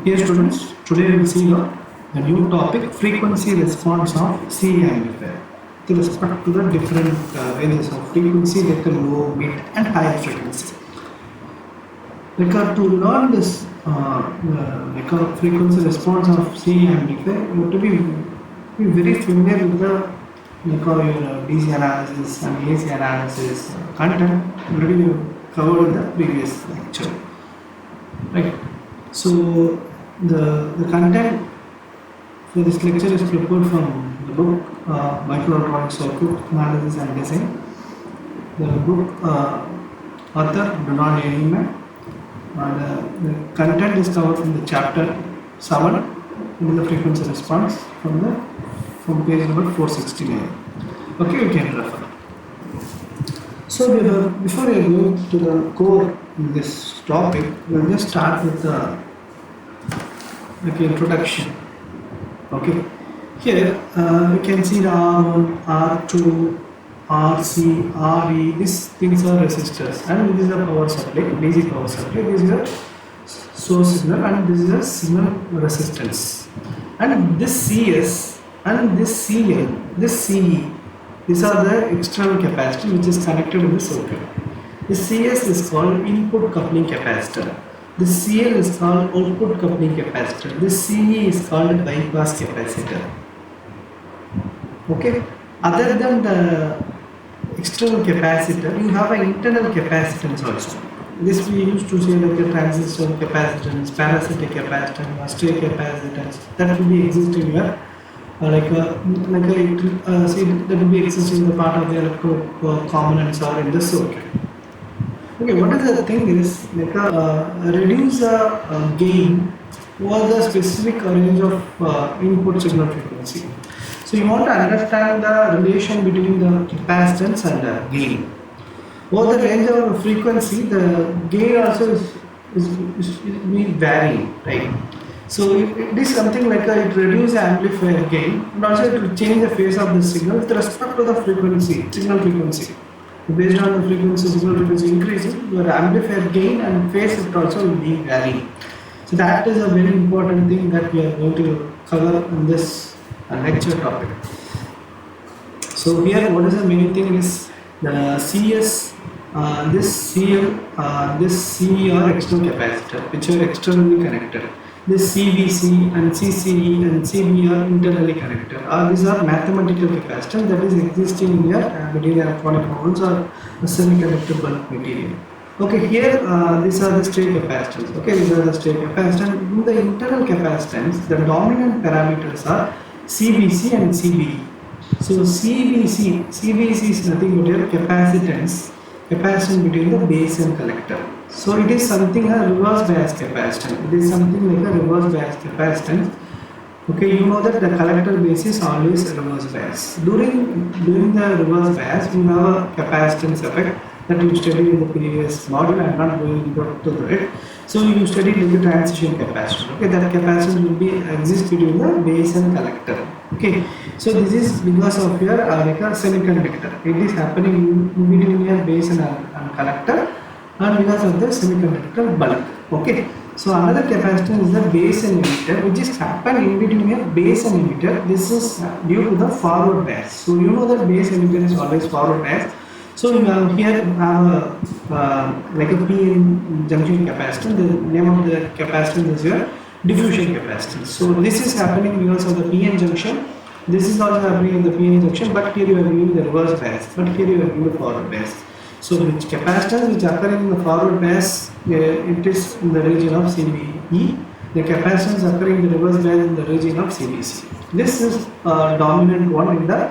Dear students, today we will see the new topic frequency response of C amplifier with respect to the different ranges of frequency like low, mid and high frequency. To learn this frequency response of C amplifier, you have to be very familiar with the your DC analysis and AC analysis content already we covered in the previous lecture, right? So the content for this lecture is prepared from the book Microelectronics Circuit Analysis and Design. The book author Neamen, and the content is covered from the chapter 7 in the frequency response from page number 469. Okay, you can refer. So before we go to the core in this topic, we'll just start with the introduction. Okay, here we can see the R1, R2, RC, RE. These things are resistors, and this is a power supply, DC power supply. This is a source signal, and this is a signal resistance. And this CS and this CL, this CE, these are the external capacitor which is connected in the circuit. The CS is called input coupling capacitor. The CL is called output coupling capacitor. The CE is called bypass capacitor. Okay. Other than the external capacitor, you have an internal capacitance also. This we used to say like a transistor capacitance, parasitic capacitance, or stray capacitance. That will be existing here. See that will be existing in the part of the electro components or in the circuit. Okay, what is the thing is reduce the gain over the specific range of input signal frequency. So you want to understand the relation between the capacitance and the gain. Over the range of frequency, the gain also is varying, right? So it is something like it reduces the amplifier gain, and also it will change the phase of the signal with respect to the frequency, signal frequency. Based on the frequency, signal frequency increasing, your amplifier gain and phase it also will be varying. So that is a very important thing that we are going to cover in this lecture topic. So here, what is the main thing is the CS, this CL, this CE are external capacitor which are externally connected. This CBC and CCE and CB are internally connected. These are mathematical capacitance that is existing in your material electronic components or semiconductor bulk material. Okay, here these are the stray capacitance. Okay, these are the stray capacitance. In the internal capacitance, the dominant parameters are CBC and CBE. So CBC is nothing but your capacitance between the base and collector. So it is something a reverse bias capacitance. It is something like a reverse bias capacitance. Okay, you know that the collector base is always a reverse bias. During the reverse bias, we have a capacitance effect that you studied in the previous module. I am not going into it. So you studied in the transition capacitor. Okay, that capacitance will be exist between the base and collector. Okay, so this is because of your like a semiconductor. It is happening in between your base and collector, and because of the semiconductor bulk. Okay, so another capacitance is the base and emitter, which is happen in between your base and emitter. This is due to the forward bias. So you know that base emitter is always forward bias. So you have here like a p-n junction capacitance. The name of the capacitance is your diffusion capacitance. So this is happening because of the p-n junction. This is also happening in the p-n junction, but here you are giving the reverse bias, but here you are giving the forward bias. So which capacitance which occurring in the forward bias, it is in the region of CBE. The capacitance occurring in the reverse bias in the region of CBC. This is a dominant one in the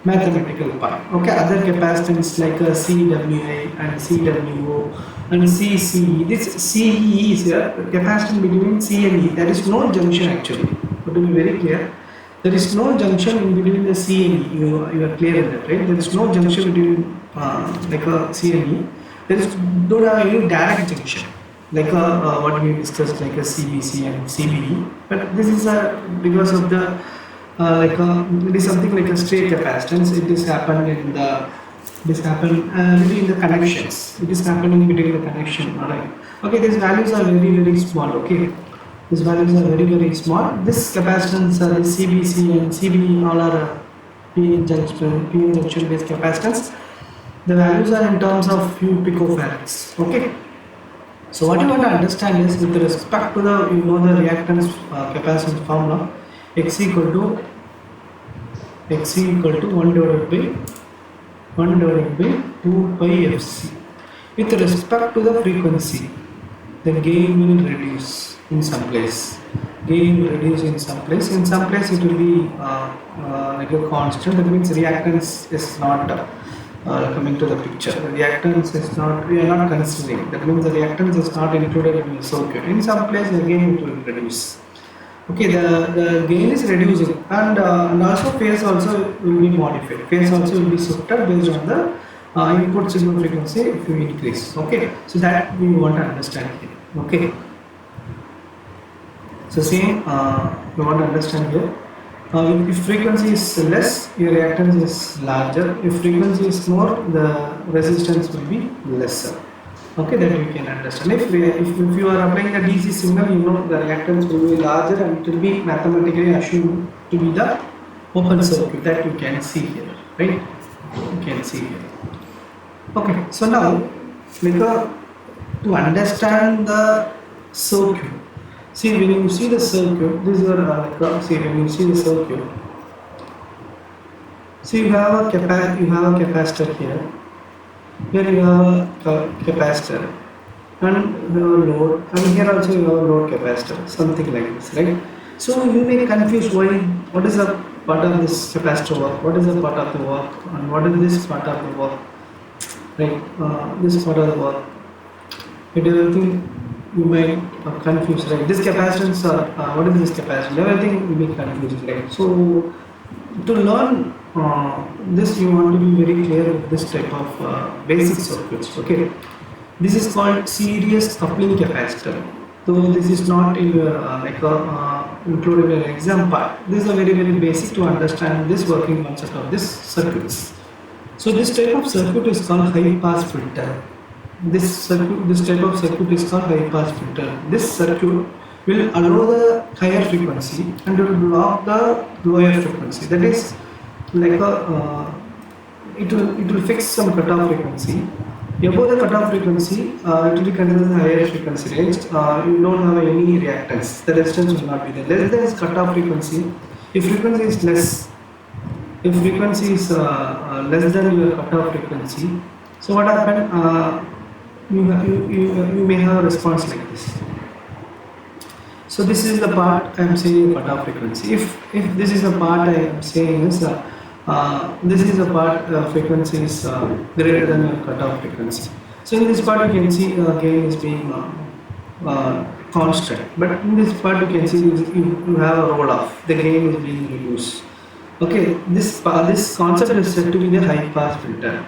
mathematical part. Okay, other capacitance like CWI and CWO and CCE. This CE is a capacitance between C and E. There is no junction actually. But to be very clear, there is no junction in between the C and E. You are clear in that, right? There is no junction between like a C and E. There is don't have any direct junction like what we discussed like a CBC and CBE. But this is because of the it is something like a stray capacitance. It is happened in the between the connections. It is happening between the connection. Alright. Okay, these values are very small. Okay. These values are very small. This capacitance, this CBC and CB all are PN junction based capacitance. The values are in terms of few picofarads. Okay. So what you want to understand is with respect to the the reactance capacitance formula, X equal to 1 divided by 2 pi fc. With respect to the frequency, the gain will reduce in some place. Gain will reduce in some place. In some place, it will be like a constant. That means reactance is not coming to the picture. The reactance is not. We are not considering. That means the reactance is not included in the circuit. In some place, again it will reduce. Okay, the gain is reducing, and also phase also will be modified. Phase also will be shifted based on the input signal frequency if you increase. Okay, so that we want to understand here. Okay, so same we want to understand here. If frequency is less, your reactance is larger. If frequency is more, the resistance will be lesser. Okay, that you can understand. If you are applying a DC signal, the reactance will be larger and it will be mathematically assumed to be the open circuit that you can see here, right? You can see here. Okay, so now to understand the circuit. See, when you see the circuit, this is your see when you see the circuit. See, you have a capacitor here. Here you have a capacitor and you have a load, and here also you have a load capacitor, something like this, right? So you may confuse what is the part of this capacitor work, what is the part of the work, and what is this part of the work, right? This part of the work. Everything you may confuse, right? This capacitance, what is this capacitance? Everything will be confused, right? So to learn this, you want to be very clear with this type of basic circuits. Okay, this is called series coupling capacitor. Though this is not in your included in your exam part, this is a very basic to understand this working concept of this circuits. So this type of circuit is called high pass filter. This type of circuit is called high pass filter. This circuit will allow the higher frequency and will block the lower frequency. That is like it will fix some cutoff frequency. Above the cutoff frequency, it will be considered the higher frequency range. You don't have any reactance. The resistance will not be there. Less than its cutoff frequency. If frequency is less, if frequency is less than your cutoff frequency, so what happens? You may have a response like this. So this is the part I am saying cutoff frequency. If this is the part I am saying is this is the part frequency is greater than your cutoff frequency. So in this part you can see gain is being constant, but in this part you can see you have a roll off. The gain is being reduced. Okay, this concept is said to be the high pass filter.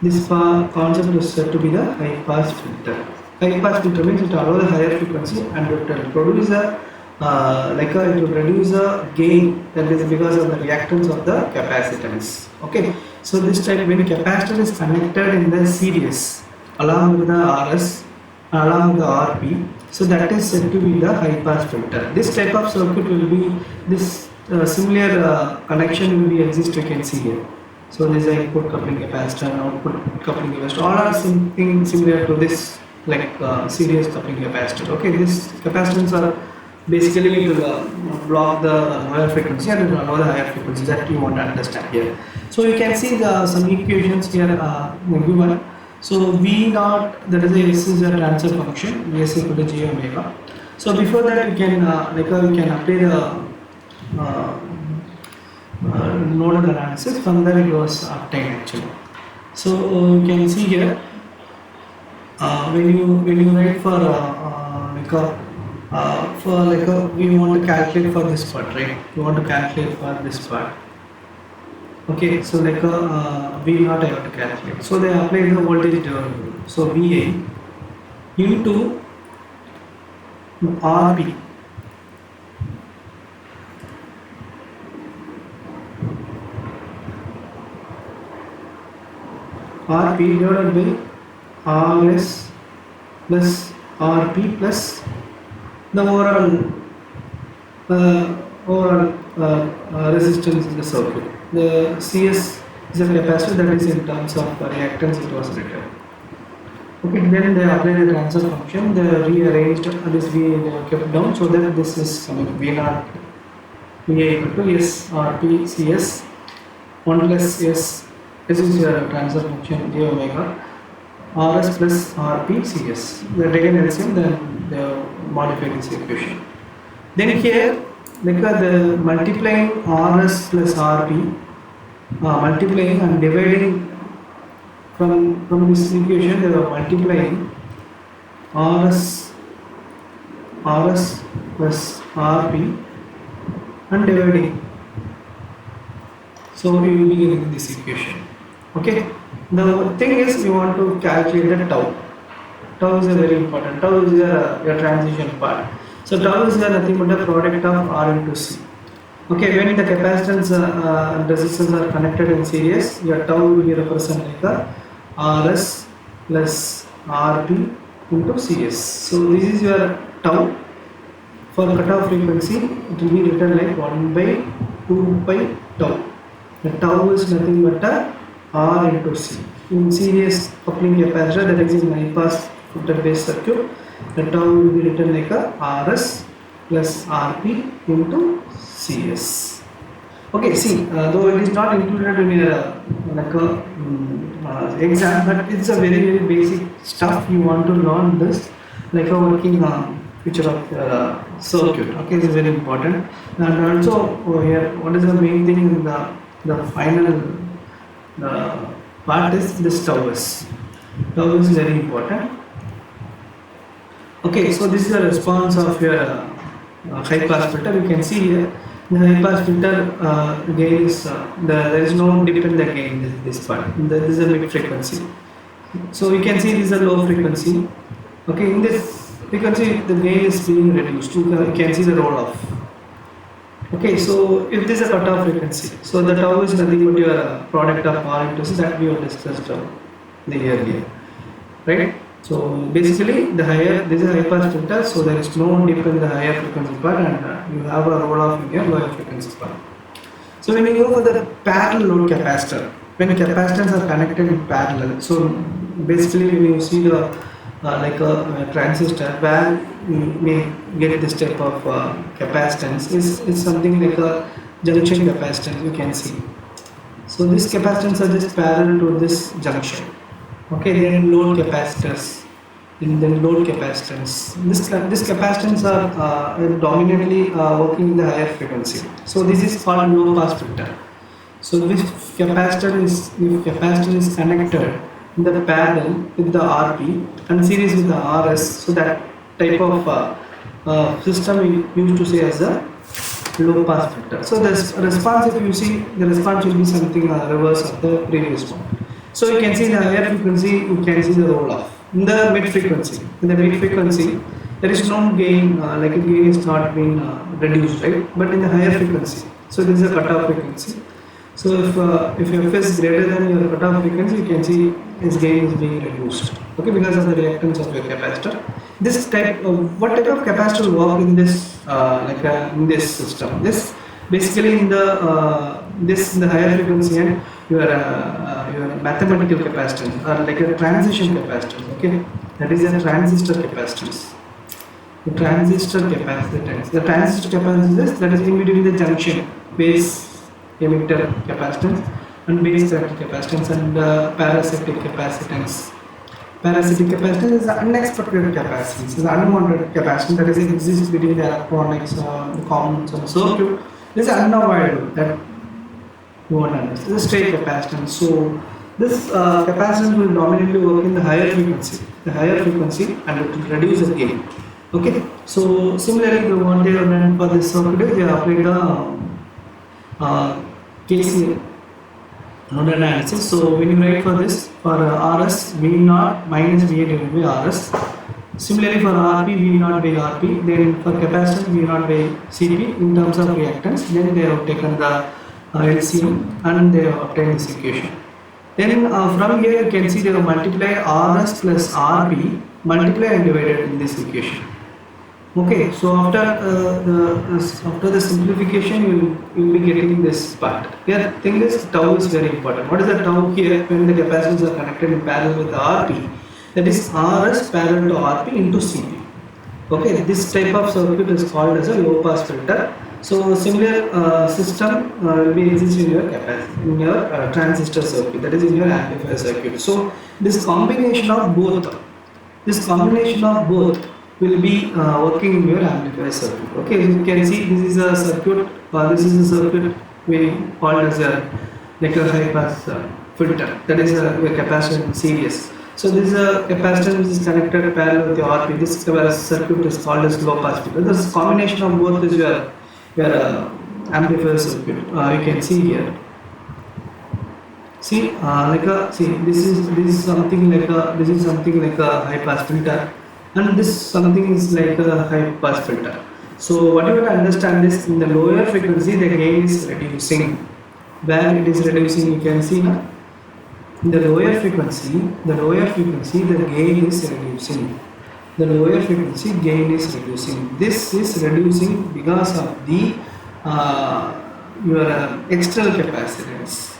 This concept is said to be the high pass filter. High pass filter means it allows a higher frequency and it will produce a it will reduce a gain that is because of the reactance of the capacitance. Okay, so this type when capacitor is connected in the series along with the RS along with the RP, so that is said to be the high pass filter. This type of circuit will be this similar connection will be exist. You can see here. So this is input coupling capacitor and output coupling capacitor. All are something similar to this series coupling capacitor. Okay, this capacitance are basically will block the higher frequency and will allow the higher frequency that you want to understand here. So you can see some equations here given. So V naught, that is S is a transfer function, S equal to J omega. So before that you can you can apply the nodal analysis. From there it was obtained actually. So you can see here when you write for we want to calculate for this part, right? We want to calculate for this part. Okay, so V naught I have to calculate. So they apply the voltage divider. So VA into RP. RP divided by RS plus RP plus the overall resistance in the circuit. The CS is a capacitor, that is in terms of reactance it was written. Okay, then they applied the transfer function, they rearranged this V, they kept down so that this is coming V0 VA equal to S or P CS 1 plus S. This is your transfer function J omega RS plus RP CS. They are taken LCM, then they have modified this equation. Then here, like the multiplying RS plus RP, multiplying and dividing from this equation, they are multiplying RS plus RP and dividing. So we will be getting this equation. Okay. The thing is, you want to calculate the tau. Tau is a very important. Tau is your transition part. So tau is nothing but the product of R into C. Okay, when the capacitance and resistance are connected in series, your tau will be represented like a RS plus RP into CS. So this is your tau. For cutoff frequency, it will be written like 1 by 2 pi tau. The tau is nothing but a R into C. In series coupling capacitor, that is in high pass filter based circuit, the tau will be written like a RS plus RP into CS. Okay, see, though it is not included in your exam, but it's a very basic stuff. You want to learn this, like a working feature of circuit. Okay, this is very important. And also here, what is the main thing in the final part is this tau is. Tau is very important. Okay, so this is the response of your high pass filter. You can see here the high pass filter gain is there is no dip in the gain in this part. This is a mid frequency. So you can see this is a low frequency. Okay, in this frequency the gain is being reduced. You can see the roll off. Okay, so if this is a cutoff frequency, so the tau is nothing but your product of R into C that we have discussed the earlier, right? So basically, the higher, this is a high pass filter, so there is no dip in the higher frequency part, and you have a roll off in your lower frequency part. So when you go for the parallel load capacitor, when capacitors are connected in parallel, so basically when you see the like a transistor where we may get this type of capacitance is something like a junction capacitance, you can see. So these capacitance are just parallel to this junction. Okay, then load capacitors, and then load capacitance. This capacitance are dominantly working in the higher frequency. So this is called low pass filter. So this capacitor is connected in the parallel with the RP and series with the RS. So that type of system we used to say as a low pass filter. So the response, if you see, the response will be something reverse of the previous one. So you can see the higher frequency, you can see the roll off. In the mid frequency, there is no gain, like a gain is not being reduced, right? But in the higher frequency, so this is a cutoff frequency. So if F is greater than your cutoff frequency, you can see its gain is being reduced. Okay, because of the reactance of your capacitor. This type of what type of capacitor will work in this in this system? This basically in the in the higher frequency and your mathematical capacitance or like a transition capacitance. Okay, that is a transistor capacitance. The transistor capacitance. The transistor capacitance that is in between the junction base emitter capacitance and base collector capacitance and parasitic capacitance. Parasitic capacitance is the unexpected capacitance, is the unwanted capacitance that exists between the electronics, the components of the circuit. This is unavoidable that you want to understand. This is straight capacitance. So this capacitance will dominantly work in the higher frequency, and it will reduce the gain. Okay. So similarly, the one they have done for this circuit is they applied the KCL node analysis. So when you write for this, for RS V0 minus VA divided by RS. Similarly for RP V0 by RP. Then for capacitance V0 by CP in terms of reactance. Then they have taken the LCM and they have obtained this equation. Then from here you can see they have multiplied RS plus RP, multiplied and divided in this equation. Okay, so after the simplification, you will be getting this part. Here, thing is tau is very important. What is the tau here? When the capacitors are connected in parallel with the RP, that is RS parallel to RP into CP. Okay, this type of circuit is called as a low pass filter. So similar system will be exist in your capacitor, in your transistor circuit, that is in your amplifier circuit. So this combination of both will be working in your amplifier circuit. Okay, you can see this is a circuit. This is a circuit we called as a like a high pass filter. That is a capacitor in series. So this is a capacitor which is connected parallel with the RP. This circuit is called as low pass filter. This combination of both is your amplifier circuit. You can see here. See, this is something like a high pass filter, and this something is like a high pass filter. So what you have to understand is in the lower frequency the gain is reducing. Where it is reducing, you can see now. In the lower frequency, the gain is reducing. The lower frequency gain is reducing. This is reducing because of the your external capacitance.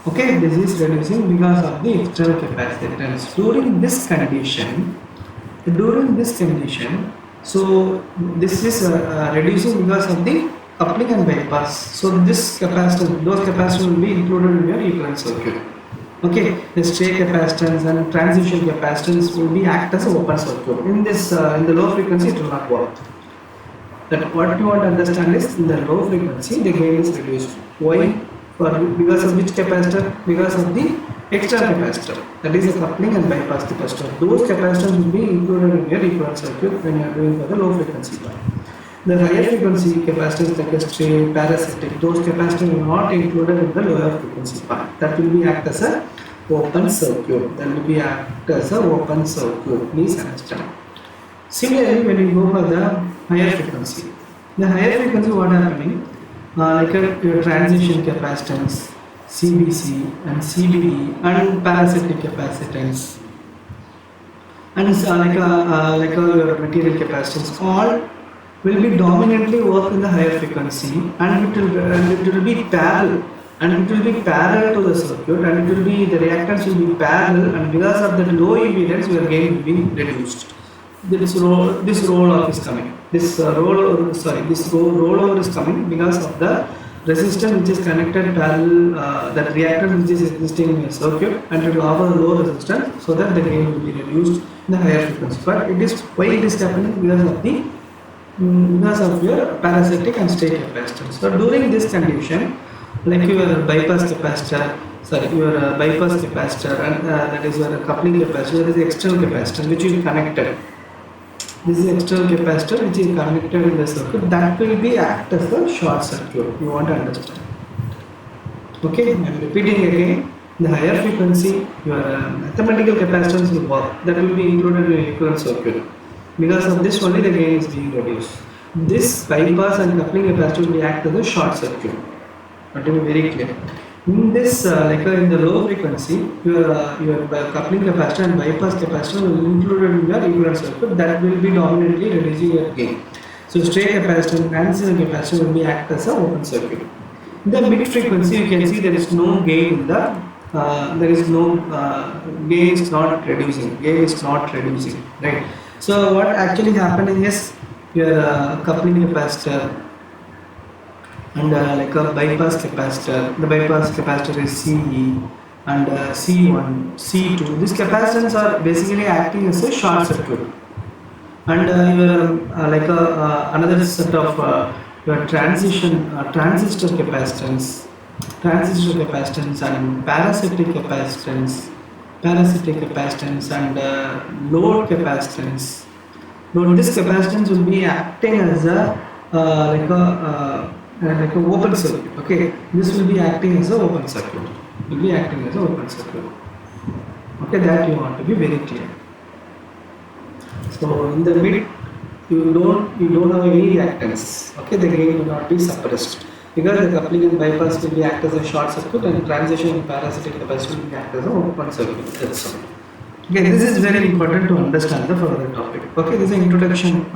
Okay, this is reducing because of the external capacitance. During this condition, so this is reducing because of the coupling and bypass. So this capacitance, those capacitors will be included in your equivalent circuit. Okay, the stray capacitance and transition capacitance will be act as an open circuit. In this, in the low frequency, it will not work. That what you want to understand is in the low frequency, the gain is reduced. Why? Because of which capacitor? Because of the external capacitor. That is the coupling and bypass capacitor. Those capacitors will be included in your equivalent circuit when you are doing for the low frequency part. The higher frequency capacitors like stray, parasitic, those capacitors are not included in the lower frequency part. That will be act as a open circuit. Please understand. Similarly, when you go for the higher frequency, what happening? Your transition capacitance, CBC and CBD and parasitic capacitance, and your material capacitance, all will be dominantly work in the higher frequency, and it will be parallel, to the circuit, and it will be the reactance will be parallel, and because of that low impedance your gain will be reduced. This rollover is coming. This rollover is coming because of the resistance which is connected parallel, that reactance which is existing in a circuit, and it will offer low resistance so that the gain will be reduced in the higher frequency. But why it is happening? Because of your parasitic and stray capacitance. So during this condition, like your bypass capacitor, and that is your coupling capacitor, that is the external capacitor which is connected. This is external capacitor which is connected in the circuit, that will be act as a short circuit. You want to understand. Okay, I am repeating again. The higher frequency, your mathematical capacitance will work. That will be included in your equivalent circuit. Because of this only the gain is being reduced. This bypass and coupling capacitor will act as a short circuit. That will be very clear. In this, in the low frequency, your coupling capacitor and bypass capacitor will be included in your equivalent circuit. That will be dominantly reducing your gain. So stray capacitor and transition capacitor will be act as an open circuit. In the mid frequency, you can see there is no gain in the gain is not reducing. Right. So what actually happening is your coupling capacitor and like a bypass capacitor. The bypass capacitor is CE and C1, C2. These capacitors are basically acting as a short circuit. And another set of your transistor capacitance and parasitic capacitance and load capacitance. Now this capacitance will be acting as a like an open circuit. Okay, this will be acting as an open circuit. Okay, that you want to be very clear. So in the mid, you don't have any reactance. Okay, the gain will not be suppressed because the coupling and bypass will be act as a short circuit, and transition and parasitic capacitor will act as an open circuit. That's all. Okay, this is very important to understand the further topic. Okay, this is an introduction,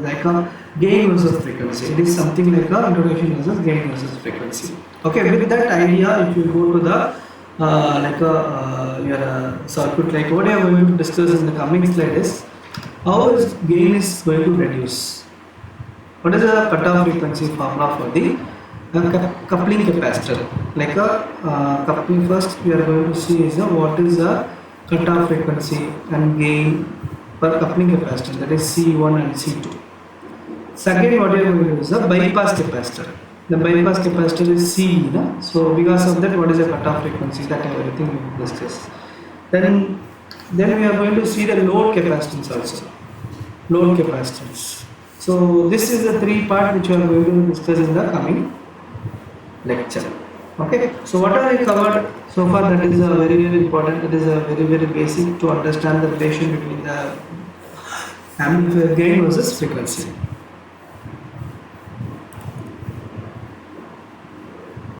like a gain versus frequency. It is something like a introduction versus gain versus frequency. Okay, with that idea, if you go to the like a your circuit, like what I am going to discuss in the coming slide is how is gain is going to reduce. What is the cutoff frequency formula for the coupling capacitor? Like a coupling, first we are going to see is what is the cutoff frequency and gain per coupling capacitor, that is C1 and C2. Second, what we are going to do is the bypass capacitor. The bypass capacitor is C. No? So because of that, what is the cutoff frequency? That everything we will discuss. Then we are going to see the load capacitance also. Load capacitance. So this is the three part which we are going to discuss in the coming lecture. Okay. So what are we covered so far? That is a very important. It is a very basic to understand the relation between the amplifier gain versus frequency.